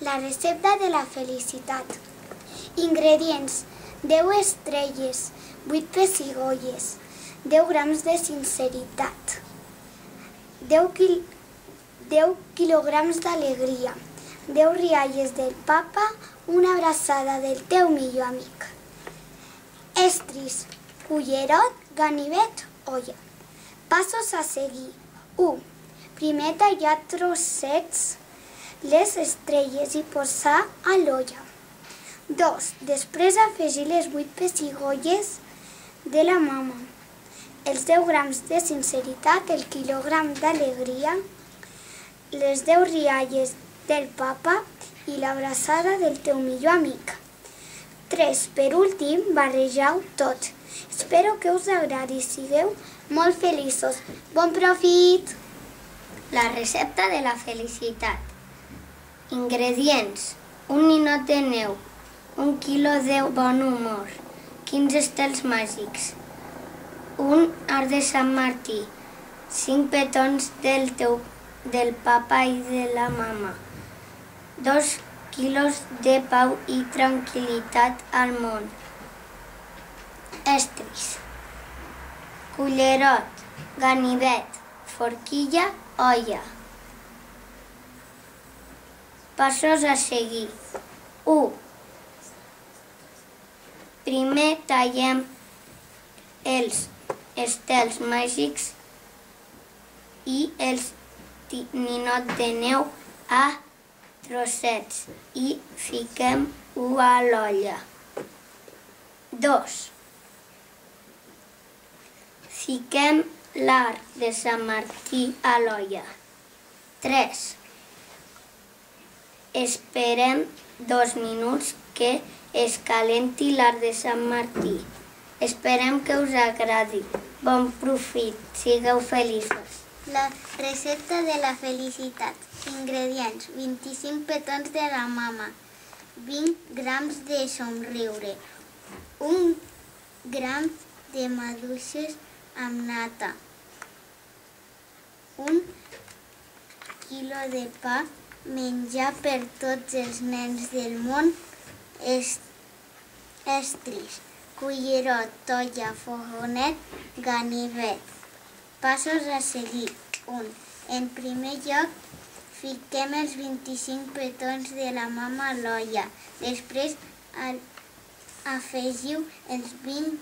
La recepta de la felicitat. Ingredients: 10 estrelles, 8 pessigolles, 10 grams de sinceritat, 10 quilograms d'alegria, 10 rialles del papa, una abraçada del teu millor amic. Estris: cullerot, ganivet, olla. Passos a seguir. 1. Primer tallar trossets les estrelles i posar a l'olla. 2. Després afegir les 8 pessigolles de la mama, els 10 grams de sinceritat, el quilogram d'alegria, les 10 rialles del papa i l'abraçada del teu millor amic. 3. Per últim, barregeu tot. Espero que us agradi i sigueu molt feliços. Bon profit! La recepta de la felicitat. Ingredients: un ninot de neu, 1 quilo de bon humor, 15 estels màgics, un arc de Sant Martí, 5 petons del papa i de la mama, 2 quilos de pau i tranquil·litat al món. Estris: cullerot, ganivet, forquilla, olla. Passos a seguir. 1. Primer tallem els estels màgics i els ninot de neu a trossets i fiquem-ho a l'olla. 2. Fiquem l'arc de Sant Martí a l'olla. 3. Esperem 2 minuts que es calenti l'arc de Sant Martí. Esperem que us agradi. Bon profit, sigueu feliços. La recepta de la felicitat. Ingredients: 25 petons de la mama, 20 grams de somriure, 1 gram de maduixes amb nata, 1 quilo de pa, menjar per tots els nens del món, estris, cullerot, tolla, fogonet, ganivet. Passos a seguir. 1. En primer lloc, fiquem els 25 petons de la mama a l'olla. Després afegiu els 20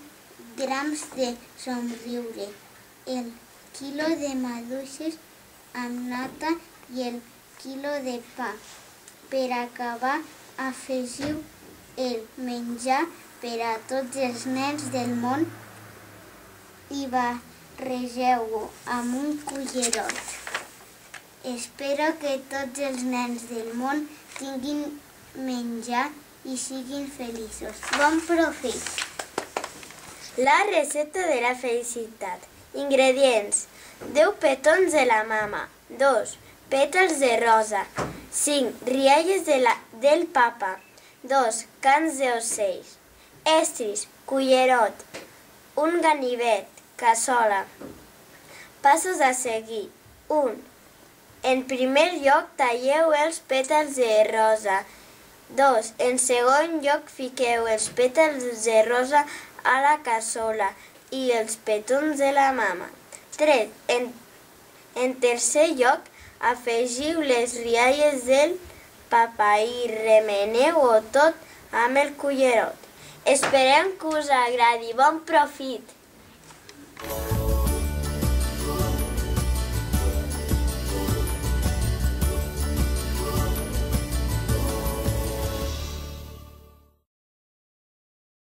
grams de somriure, el quilo de maduixes amb nata i el quilo de pa. Per acabar, afegiu el menjar per a tots els nens del món i barregeu-ho amb un cullerot. Espero que tots els nens del món tinguin menjar i siguin feliços. Bon profit! La recepta de la felicitat. Ingredients: 10 petons de la mama, 2 pètals de rosa, 5 rialles del papa, 2 cans d'ocells, estris, cullerot, un ganivet, cassola. Passos a seguir. 1. En primer lloc, talleu els pètals de rosa. 2. En segon lloc, fiqueu els pètals de rosa a la cassola i els petons de la mama. 3. En tercer lloc, afegiu les rialles del papa i remeneu-ho tot amb el cullerot. Esperem que us agradi. Bon profit!